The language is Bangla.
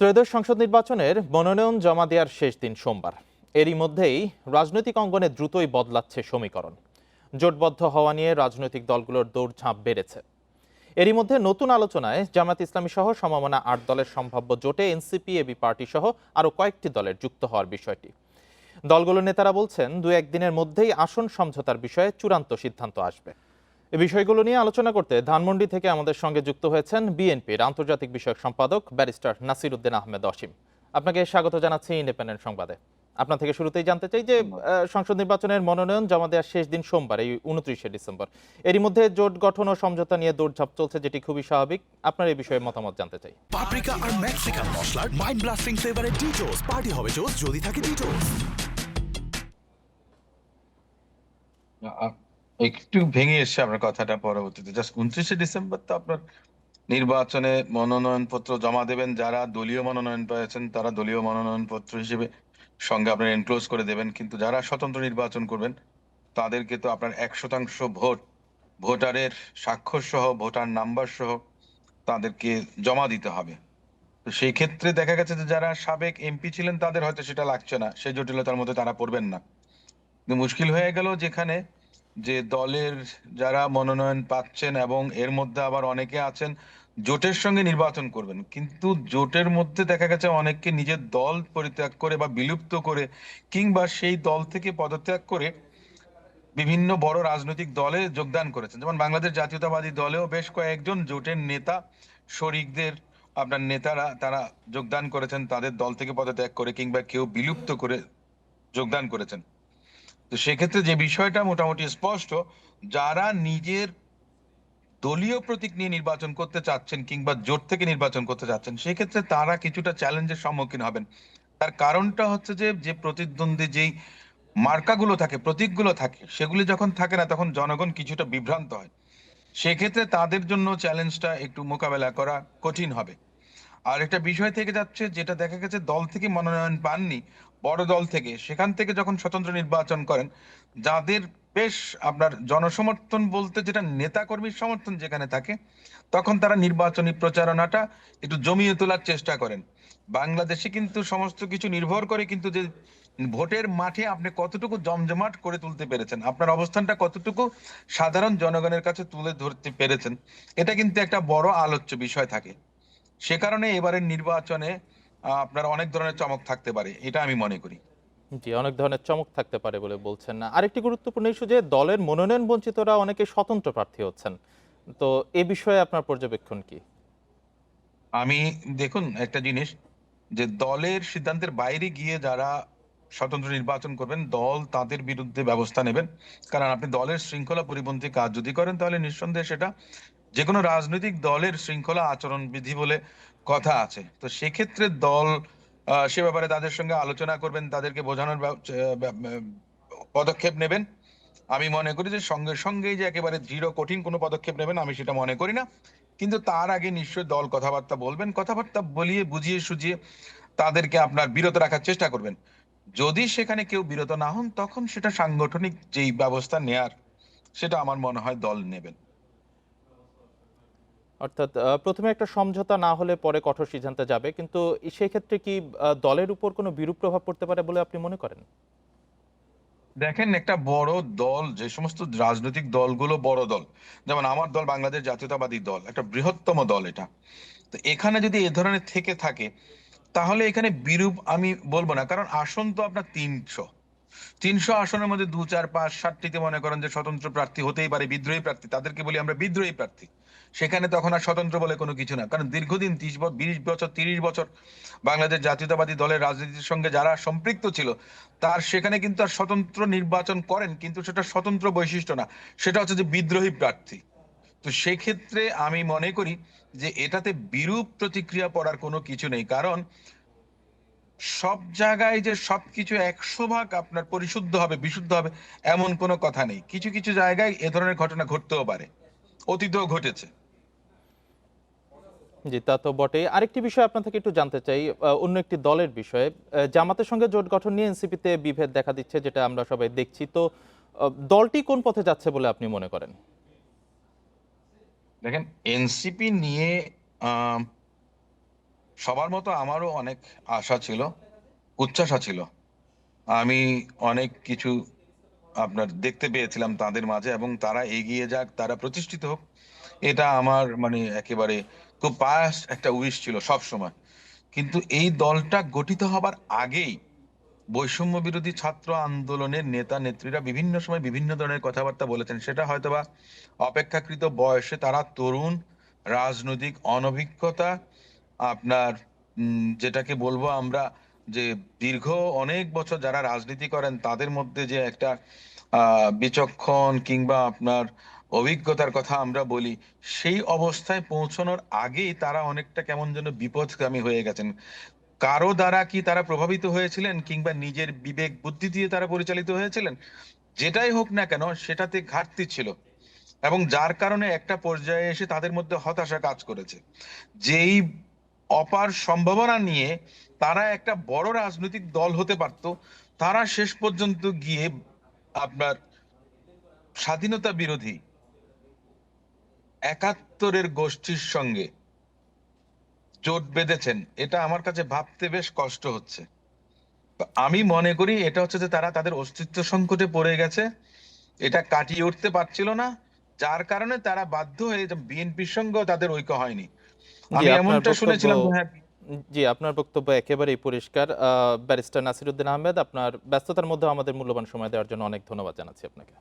ত্রয়োদশ সংসদ নির্বাচনের মনোনয়ন জমা দেওয়ার শেষ দিন সোমবার। এরই মধ্যেই রাজনৈতিক অঙ্গনে দ্রুতই বদলাচ্ছে সমীকরণ। জোটবদ্ধ হওয়া নিয়ে রাজনৈতিক দলগুলোর দৌড়ঝাঁপ বেড়েছে। এরই মধ্যে নতুন আলোচনায় জামায়াত ইসলামী সহ সমমনা ৮ দলের সম্ভাব্য জোটে এনসিপি, এবি পার্টি সহ আরও কয়েকটি দলের যুক্ত হওয়ার বিষয়টি। দলগুলোর নেতারা বলছেন, ২-১ দিনের মধ্যেই আসন সমঝোতার বিষয়ে চূড়ান্ত সিদ্ধান্ত আসবে। এই বিষয়গুলো নিয়ে আলোচনা করতে ধানমন্ডি থেকে আমাদের সঙ্গে যুক্ত হয়েছেন বিএনপির আন্তর্জাতিক বিষয়ক সম্পাদক ব্যারিস্টার নাসির উদ্দিন আহমেদ অসীম। আপনাকে স্বাগত জানাচ্ছি ইন্ডিপেন্ডেন্ট সংবাদে। আপনার থেকে শুরুতেই জানতে চাই যে ধন্যবাদ। সংসদ নির্বাচনের মনোনয়ন জমা দেওয়ার শেষ দিন সোমবার, এই ২৯শে ডিসেম্বর। এরই মধ্যে জোট গঠন ও সমঝোতা নিয়ে দৌড়ঝাঁপ চলছে, যেটি খুবই স্বাভাবিক। আপনার এই বিষয়ে মতামত জানতে চাই। পাপরিকা আর মেক্সিকান মশলার মাইন্ড ব্লাস্টিং ফ্লেভারে ডিটোস পার্টি হবে জোস যদি থাকে ডিটোস। আ- একটু ভেঙে এসছে আপনার কথাটা পরবর্তীতে। জাস্ট 29শে ডিসেম্বর তো আপনার নির্বাচনে মনোনয়নপত্র জমা দেবেন। যারা দলীয় মনোনয়ন পেয়েছেন তারা দলীয় মনোনয়নপত্র হিসেবে সঙ্গে আপনার এনক্লোজ করে দেবেন, কিন্তু যারা স্বতন্ত্র নির্বাচন করবেন তাদেরকে তো আপনার 100% ভোটারের স্বাক্ষর সহ ভোটার নাম্বার সহ তাদেরকে জমা দিতে হবে। তো সেই ক্ষেত্রে দেখা গেছে যে যারা সাবেক এমপি ছিলেন তাদের হয়তো সেটা লাগছে না, সেই জটিলতার মধ্যে তারা পড়বেন না। কিন্তু মুশকিল হয়ে গেল যেখানে যে দলের যারা মনোনয়ন পাচ্ছেন এবং এর মধ্যে আবার অনেকে আছেন জোটের সঙ্গে নির্বাচন করবেন, কিন্তু জোটের মধ্যে দেখা গেছে অনেককে নিজের দল পরিত্যাগ করে বা বিলুপ্ত করে কিংবা সেই দল থেকে পদত্যাগ করে বিভিন্ন বড় রাজনৈতিক দলে যোগদান করেছেন। যেমন বাংলাদেশ জাতীয়তাবাদী দলেও বেশ কয়েকজন জোটের নেতা শরিকদের আপনার নেতারা তারা যোগদান করেছেন তাদের দল থেকে পদত্যাগ করে, কিংবা কেউ বিলুপ্ত করে যোগদান করেছেন। তো সেক্ষেত্রে যে বিষয়টা মোটামুটি স্পষ্ট, যারা নিজের দলীয় প্রতীক নিয়ে নির্বাচন করতে চাচ্ছেন কিংবা জোট থেকে নির্বাচন করতে চাচ্ছেন সেক্ষেত্রে তারা কিছুটা চ্যালেঞ্জের সম্মুখীন হবেন। তার কারণটা হচ্ছে যে যে প্রতিদ্বন্দ্বী যেই মার্কাগুলো থাকে, প্রতীকগুলো থাকে, সেগুলি যখন থাকে না তখন জনগণ কিছুটা বিভ্রান্ত হয়। সেক্ষেত্রে তাদের জন্য চ্যালেঞ্জটা একটু মোকাবেলা করা কঠিন হবে। আর একটা বিষয় থেকে যাচ্ছে, যেটা দেখা গেছে দল থেকে মনোনয়ন পাননি, বড় দল থেকে, সেখান থেকে যখন স্বতন্ত্র নির্বাচন করেন, যাদের বেশ আপনার জনসমর্থন বলতে যেটা নেতা কর্মীর সমর্থন যেখানে থাকে, তখন তারা নির্বাচনী প্রচারণাটা একটু জমিয়ে তোলার চেষ্টা করেন। বাংলাদেশে কিন্তু সমস্ত কিছু নির্ভর করে কিন্তু যে ভোটের মাঠে আপনি কতটুকু জমজমাট করে তুলতে পেরেছেন, আপনার অবস্থানটা কতটুকু সাধারণ জনগণের কাছে তুলে ধরতে পেরেছেন, এটা কিন্তু একটা বড় আলোচ্য বিষয় থাকে। সে কারণে এবারের নির্বাচনে আপনার অনেক ধরনের চমক থাকতে পারে, এটা আমি মনে করি। জি, অনেক ধরনের চমক থাকতে পারে বলে বলছেন। আরেকটি গুরুত্বপূর্ণ ইস্যু যে দলের মনোনয়ন বঞ্চিতরা অনেকে স্বতন্ত্র প্রার্থী হচ্ছেন। তো এ বিষয়ে আপনার পর্যবেক্ষণ কি? আমি দেখুন একটা জিনিস, যে দলের সিদ্ধান্তের বাইরে গিয়ে যারা স্বতন্ত্র নির্বাচন করবেন দল তাদের বিরুদ্ধে ব্যবস্থা নেবেন। কারণ আপনি দলের শৃঙ্খলা পরিপন্থী কাজ যদি করেন তাহলে নিঃসন্দেহে সেটা যে কোনো রাজনৈতিক দলের শৃঙ্খলা আচরণ বিধি বলে কথা আছে। তো সেক্ষেত্রে দল সে ব্যাপারে তাদের সঙ্গে আলোচনা করবেন, তাদেরকে বোঝানোর পদক্ষেপ নেবেন। আমি মনে করি যে সঙ্গে সঙ্গেই যে একেবারে দৃঢ় কঠিন কোনো পদক্ষেপ নেবেন আমি সেটা মনে করি না, কিন্তু তার আগে নিশ্চয়ই দল কথাবার্তা বলবেন, কথাবার্তা বলিয়ে বুঝিয়ে সুঝিয়ে তাদেরকে আপনার বিরত রাখার চেষ্টা করবেন। যদি সেখানে কেউ বিরত না হন তখন সেটা সাংগঠনিক যেই ব্যবস্থা নেয়ার সেটা আমার মনে হয় দল নেবেন। অর্থাৎ প্রথমে একটা সমঝোতা না হলে পরে কঠোর সিদ্ধান্তে যাবে। কিন্তু সেক্ষেত্রে কি দলের উপর কোনো বিরূপ প্রভাব পড়তে পারে বলে আপনি মনে করেন? দেখেন, একটা বড় দল, যে সমস্ত রাজনৈতিক দলগুলো বড় দল, যেমন আমার দল বাংলাদেশ জাতীয়তাবাদী দল, একটা বৃহত্তম দল এটা। তো এখানে যদি এ ধরনের থেকে থাকে তাহলে এখানে বিরূপ আমি বলবো না, কারণ আসন তো আপনার 300 আসনের মধ্যে 2, 4, 5, 7টিতে মনে করেন যে স্বতন্ত্র প্রার্থী হতেই পারে, বিদ্রোহী প্রার্থী, তাদেরকে বলি আমরা বিদ্রোহী প্রার্থী। সেখানে তখন আর স্বতন্ত্র বলে কোনো কিছু না, কারণ দীর্ঘদিন 20 বছর 30 বছর বাংলাদেশ জাতীয়তাবাদী দলের রাজনীতির সঙ্গে যারা সম্পৃক্ত ছিল তার সেখানে কিন্তু আর স্বতন্ত্র নির্বাচন করেন, কিন্তু সেটা স্বতন্ত্র বৈশিষ্ট্য না, সেটা হচ্ছে যে বিদ্রোহী প্রার্থী। তো সেই ক্ষেত্রে আমি মনে করি যে এটাতে বিরূপ প্রতিক্রিয়া পড়ার কোনো কিছু নেই, কারণ সব জায়গায় যে সবকিছু 100 ভাগ আপনার পরিশুদ্ধ হবে, বিশুদ্ধ হবে, এমন কোনো কথা নেই। কিছু কিছু জায়গায় এ ধরনের ঘটনা ঘটতেও পারে, অতীতেও ঘটেছে। জি, তা তো বটেই। আরেকটি বিষয় আপনার থেকে একটু জানতে চাই, অন্য একটি দলের বিষয়ে। জামাতের সঙ্গে জোট গঠন নিয়ে এনসিপিতে বিভেদ দেখা দিচ্ছে, যেটা আমরা সবাই দেখছি। তো দলটি কোন পথে যাচ্ছে বলে আপনি মনে করেন? দেখেন, এনসিপি নিয়ে আহ সবার মতো আমারও অনেক আশা ছিল, উচ্চাশা ছিল। আমি অনেক কিছু আপনার দেখতে পেয়েছিলাম তাদের মাঝে, এবং তারা এগিয়ে যাক, তারা প্রতিষ্ঠিত হোক, এটা আমার মানে একেবারে খুব পাস একটা উইশ ছিল সব সময়। কিন্তু এই দলটা গঠিত হবার আগেই বৈষম্য বিরোধী ছাত্র আন্দোলনের নেতা নেত্রীরা বিভিন্ন সময় বিভিন্ন ধরনের কথাবার্তা বলেছেন। সেটা হয়তোবা অপেক্ষাকৃত বয়সে তারা তরুণ, রাজনৈতিক অনভিজ্ঞতা, আপনার যেটাকে বলবো আমরা, যে দীর্ঘ অনেক বছর যারা রাজনীতি করেন তাদের মধ্যে যে একটা বিচক্ষণ কিংবা আপনার অভিজ্ঞতার কথা আমরা বলি, সেই অবস্থায় পৌঁছানোর আগেই তারা অনেকটা কেমন যেন বিপথগামী হয়ে গেছেন। কারো দ্বারা কি তারা প্রভাবিত হয়েছিলেন, কিংবা নিজের বিবেক বুদ্ধি দিয়ে তারা পরিচালিত হয়েছিলেন, যেটাই হোক না কেন সেটাতে ঘাটতি ছিল, এবং যার কারণে একটা পর্যায়ে এসে তাদের মধ্যে হতাশা কাজ করেছে। যেই অপার সম্ভাবনা নিয়ে তারা একটা বড় রাজনৈতিক দল হতে পারত, তারা শেষ পর্যন্ত গিয়ে আপনার স্বাধীনতা বিরোধী একাত্তরের গোষ্ঠীর সঙ্গে জোট বেঁধেছেন। এটা আমার কাছে ভাবতে বেশ কষ্ট হচ্ছে। তো আমি মনে করি এটা হচ্ছে যে তারা তাদের অস্তিত্ব সংকটে পড়ে গেছে, এটা কাটিয়ে উঠতে পারছিল না, যার কারণে তারা বাধ্য হয়ে বিএনপির সঙ্গেও তাদের ঐক্য হয়নি। জি আমি আপনার এমনটা বক্তব্য শুনেছিলাম যে হ্যাঁ, জি আপনার বক্তব্য একেবারেই পরিষ্কার। ব্যারিস্টার নাসিরউদ্দিন আহমেদ, আপনার ব্যস্ততার মধ্যে আমাদের মূল্যবান সময় দেওয়ার জন্য অনেক ধন্যবাদ জানাচ্ছি আপনাকে।